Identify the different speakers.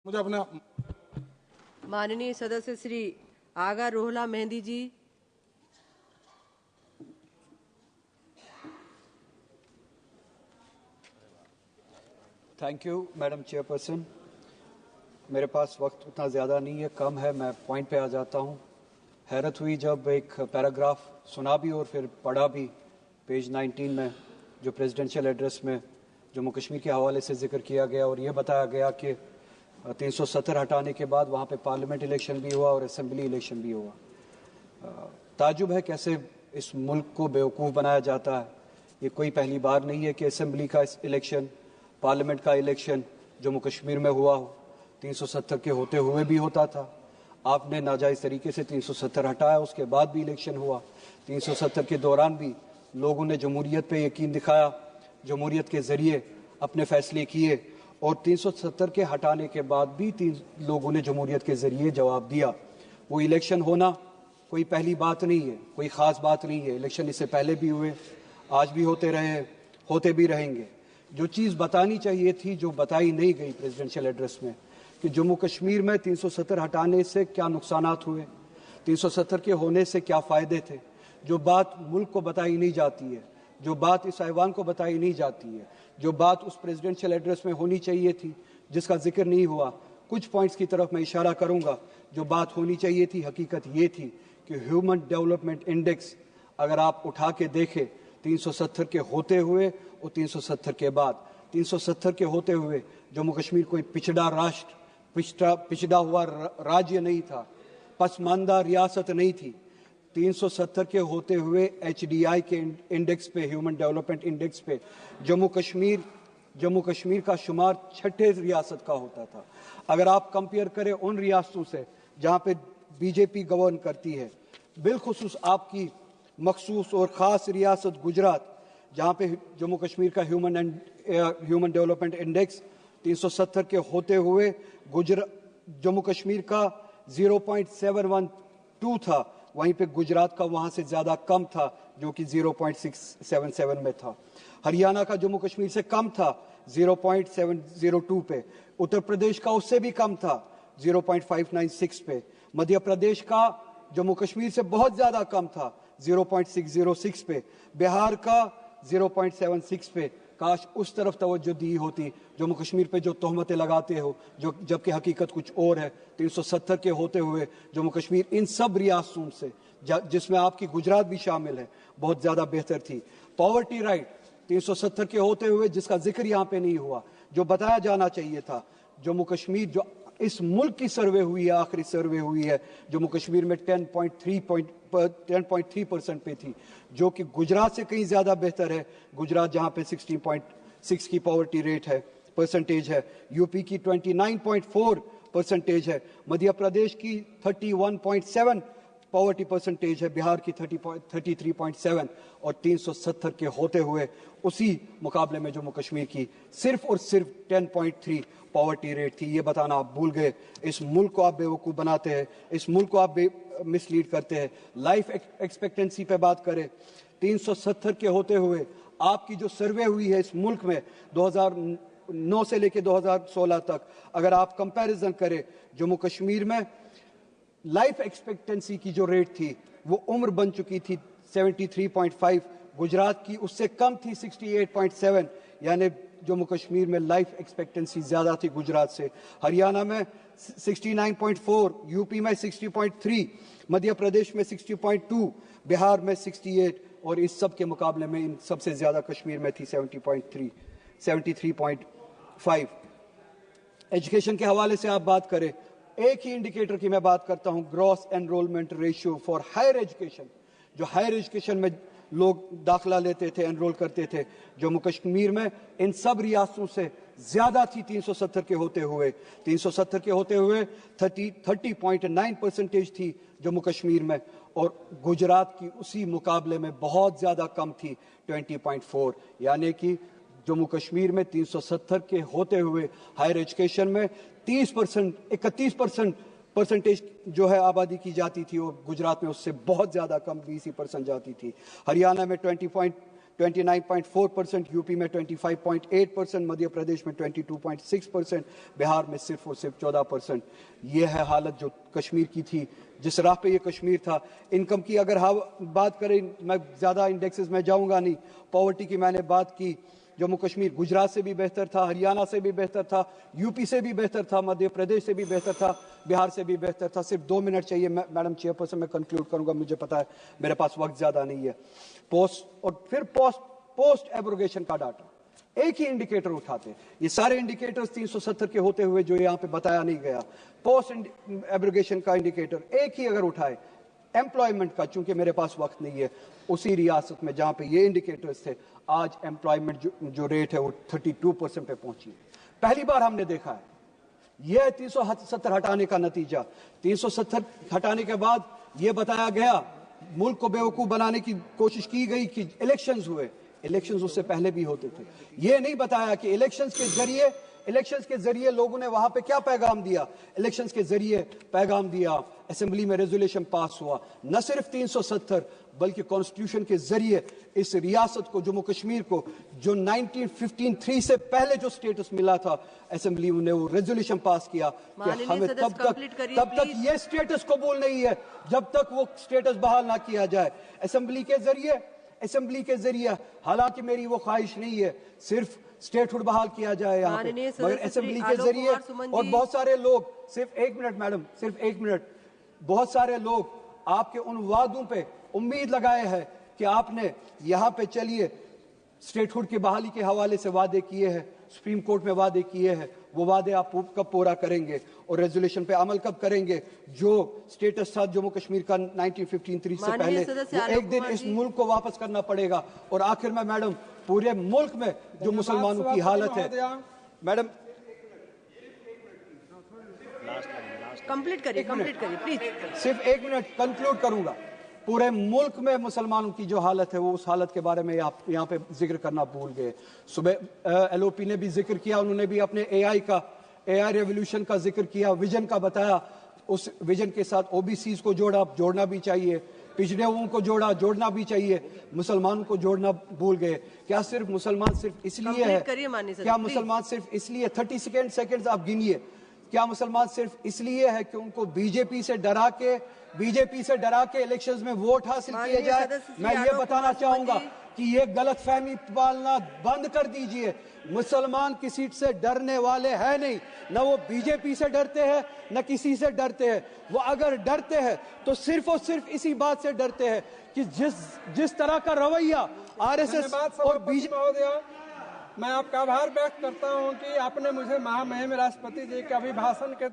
Speaker 1: मुझे अपना
Speaker 2: माननीय सदस्य Shri Aga Ruhullah Mehdi ji.
Speaker 3: Thank you madam chairperson. मेरे पास वक्त उतना ज़्यादा नहीं है, कम है, मैं पॉइंट पे आ जाता हूँ। हैरत हुई जब एक पैराग्राफ सुना भी और फिर पढ़ा भी पेज 19 में, जो प्रेसिडेंशियल एड्रेस में जम्मू कश्मीर के हवाले से जिक्र किया गया और ये बताया गया कि 370 हटाने के बाद वहाँ पे पार्लियामेंट इलेक्शन भी हुआ और असेंबली इलेक्शन भी हुआ। ताजुब है कैसे इस मुल्क को बेवकूफ़ बनाया जाता है। ये कोई पहली बार नहीं है कि असेंबली का इलेक्शन, पार्लियामेंट का इलेक्शन जम्मू कश्मीर में हुआ हो। 370 के होते हुए भी होता था, आपने नाजायज़ तरीके से 370 हटाया, उसके बाद भी इलेक्शन हुआ। 370 के दौरान भी लोगों ने जमहूरियत पे यकीन दिखाया, जमहूरियत के ज़रिए अपने फैसले किए और 370 के हटाने के बाद भी लोगों ने जमहूरियत के ज़रिए जवाब दिया। वो इलेक्शन होना कोई पहली बात नहीं है, कोई ख़ास बात नहीं है। इलेक्शन इससे पहले भी हुए, आज भी होते रहे, होते भी रहेंगे। जो चीज़ बतानी चाहिए थी, जो बताई नहीं गई प्रेसिडेंशियल एड्रेस में, कि जम्मू कश्मीर में 370 हटाने से क्या नुकसानात हुए, 370 के होने से क्या फ़ायदे थे, जो बात मुल्क को बताई नहीं जाती है, जो बात इस ऐवान को बताई नहीं जाती है, जो बात उस प्रेसिडेंशियल एड्रेस में होनी चाहिए थी, जिसका जिक्र नहीं हुआ। कुछ पॉइंट्स की तरफ मैं इशारा करूंगा। जो बात होनी चाहिए थी, हकीकत ये थी कि ह्यूमन डेवलपमेंट इंडेक्स अगर आप उठा के देखें 370 के होते हुए और 370 के बाद, 370 के होते हुए जम्मू कश्मीर कोई पिछड़ा राष्ट्र, पिछड़ा हुआ राज्य नहीं था, पसमानदा रियासत नहीं थी। 370 के होते हुए HDI के इंडेक्स पे, ह्यूमन डेवलपमेंट इंडेक्स पे जम्मू कश्मीर का शुमार 6ठे रियासत का होता था। अगर आप कंपेयर करें उन रियासतों से जहाँ पे बीजेपी गवर्न करती है, बिलखुसूस आपकी मखसूस और ख़ास रियासत गुजरात, जहाँ पे जम्मू कश्मीर का ह्यूमन डेवलपमेंट इंडेक्स 370 के होते हुए जम्मू कश्मीर का 0.712 था, वहीं पे गुजरात का वहाँ से ज़्यादा कम था, जो कि 0.677 में था। हरियाणा का जम्मू कश्मीर से कम था, 0.702 पे। उत्तर प्रदेश का उससे भी कम था, 0.596 पे। मध्य प्रदेश का जम्मू कश्मीर से बहुत ज़्यादा कम था, 0.606 पे। बिहार का 0.76 पे। काश उस तरफ तवज्जो दी होती। जम्मू कश्मीर पे जो तोहमतें लगाते हो, जो जबकि हकीकत कुछ और है। 370 के होते हुए जम्मू कश्मीर इन सब रियासतों से, जिसमें आपकी गुजरात भी शामिल है, बहुत ज़्यादा बेहतर थी। पॉवर्टी राइट 370 के होते हुए, जिसका जिक्र यहाँ पे नहीं हुआ, जो बताया जाना चाहिए था। जम्मू कश्मीर, जो इस मुल्क की सर्वे हुई है, आखिरी सर्वे हुई है, जम्मू कश्मीर में 10.3% पे थी, जो कि गुजरात से कहीं ज़्यादा बेहतर है। गुजरात जहाँ पे 16.6 की पॉवर्टी रेट है, परसेंटेज है। यूपी की 29.4% है। मध्य प्रदेश की 31.7 पॉवर्टी परसेंटेज है। बिहार की 33.7 और 370 के होते हुए उसी मुकाबले में जम्मू कश्मीर की सिर्फ और सिर्फ 10.3 पॉवर्टी रेट थी। ये बताना आप भूल गए। इस मुल्क को आप बेवकूफ़ बनाते हैं, इस मुल्क को आप मिसलीड करते हैं। लाइफ एक्सपेक्टेंसी पे बात करें, 370 के होते हुए आपकी जो सर्वे हुई है इस मुल्क में 2009 से लेकर 2016 तक, अगर आप कंपैरिजन करें, जम्मू कश्मीर में लाइफ एक्सपेक्टेंसी की जो रेट थी वो उम्र बन चुकी थी 73.5, गुजरात की उससे कम थी 68.7, यानी जम्मू कश्मीर में लाइफ एक्सपेक्टेंसी ज़्यादा थी गुजरात से। हरियाणा में 69.4, यूपी में 60.3, मध्य प्रदेश में 60.2, बिहार में 68 और इस सब के मुकाबले में इन सबसे ज़्यादा कश्मीर में थी 73.5। एजुकेशन के हवाले से आप बात करें, एक ही इंडिकेटर की मैं बात करता हूं, gross enrolment ratio for higher education. जो हायर एजुकेशन में लोग दाखिला लेते थे, एनरोल करते थे, जम्मू कश्मीर में इन सब रियासतों से ज्यादा थी 370 के होते हुए। 370 के होते हुए 30.9% थी जम्मू कश्मीर में, और गुजरात की उसी मुकाबले में बहुत ज्यादा कम थी 20.4। यानी कि जम्मू कश्मीर में 370 के होते हुए हायर एजुकेशन में 31% परसेंटेज जो है आबादी की जाती थी, और गुजरात में उससे बहुत ज़्यादा कम 20% जाती थी। हरियाणा में 29.4%, यूपी में 25.8%, मध्य प्रदेश में 22.6%, बिहार में सिर्फ और सिर्फ 14%। ये है हालत जो कश्मीर की थी, जिस राह पे ये कश्मीर था। इनकम की अगर बात करें, मैं ज़्यादा इंडेक्सेस में जाऊंगा नहीं। पॉवर्टी की मैंने बात की, जम्मू कश्मीर गुजरात से भी बेहतर था, हरियाणा से भी बेहतर था, यूपी से भी बेहतर था, मध्य प्रदेश से भी बेहतर था, बिहार से भी बेहतर था। सिर्फ 2 मिनट चाहिए मैडम चेयरपर्सन, मैं कंक्लूड करूंगा, मुझे पता है मेरे पास वक्त ज्यादा नहीं है। पोस्ट एब्रोगेशन का डाटा एक ही इंडिकेटर उठाते, ये सारे इंडिकेटर्स 370 के होते हुए जो यहाँ पे बताया नहीं गया, पोस्ट एब्रोगेशन का इंडिकेटर एक ही अगर उठाए, एम्प्लॉयमेंट का, चूंकि मेरे पास वक्त नहीं है, उसी रियासत में जहां पे ये इंडिकेटर्स थे, आज एम्प्लॉयमेंट जो रेट है वो 32% पे पहुंची है। पहली बार हमने देखा है। यह 370 हटाने का नतीजा। 370 हटाने के बाद यह बताया गया, मुल्क को बेवकूफ बनाने की कोशिश की गई कि इलेक्शंस हुए। इलेक्शंस उससे पहले भी होते थे। यह नहीं बताया कि इलेक्शंस के जरिए लोगों ने वहां पे क्या पैगाम दिया। इलेक्शंस के जरिए पैगाम दिया, असेंबली में रेजोल्यूशन पास हुआ, न सिर्फ 370 बल्कि कॉन्स्टिट्यूशन के जरिए इस रियासत को, जम्मू कश्मीर को, जो 1953 से पहले जो स्टेटस मिला था, असेंबली ने वो रेजोल्यूशन पास किया कि हमें तब तक ये स्टेटस कबूल नहीं है जब तक वो स्टेटस बहाल ना किया जाए। असेंबली के जरिए हालांकि मेरी वो ख्वाहिश नहीं है सिर्फ स्टेटहुड बहाल किया जाए यहाँ पे, मगर असेंबली के जरिए, और बहुत सारे लोग, सिर्फ 1 मिनट मैडम, सिर्फ 1 मिनट, बहुत सारे लोग आपके उन वादों पे उम्मीद लगाए हैं कि आपने यहाँ पे चलिए स्टेटहुड की बहाली के हवाले से वादे किए हैं, सुप्रीम कोर्ट में वादे किए हैं, वो वादे आप कब पूरा करेंगे और रेजोल्यूशन पे अमल कब करेंगे। जो स्टेटस था जम्मू कश्मीर का 1953 से पहले, वो एक दिन इस मुल्क को वापस करना पड़ेगा। और आखिर में मैडम, पूरे मुल्क में जो मुसलमानों की हालत है, मैडम
Speaker 2: कंप्लीट करिए प्लीज।
Speaker 3: सिर्फ 1 मिनट कंक्लूड करूंगा। पूरे मुल्क में मुसलमानों की जो हालत है, वो उस हालत के बारे में आप यहाँ पे जिक्र करना भूल गए। सुबह एलओपी ने भी जिक्र किया, उन्होंने भी अपने एआई रेवोल्यूशन का जिक्र किया, विजन का बताया। उस विजन के साथ ओबीसीज को जोड़ना भी चाहिए, पिछड़े हुओं को जोड़ना भी चाहिए, मुसलमानों को जोड़ना भूल गए। क्या सिर्फ मुसलमान सिर्फ इसलिए है, क्या मुसलमान सिर्फ इसलिए, 30 सेकेंड्स आप गिनिए, क्या मुसलमान सिर्फ इसलिए है कि उनको बीजेपी से डरा के इलेक्शंस में वोट हासिल किए जाए? मैं ये बताना चाहूंगा कि ये गलतफहमी पालना बंद कर दीजिए। मुसलमान किसी से डरने वाले हैं नहीं, न वो बीजेपी से डरते हैं न किसी से डरते हैं। वो अगर डरते हैं तो सिर्फ और सिर्फ इसी बात से डरते हैं कि जिस तरह का रवैया आरएसएस और बीजेपी।
Speaker 1: मैं आपका आभार व्यक्त करता हूं कि आपने मुझे महामहिम राष्ट्रपति जी के अभिभाषण के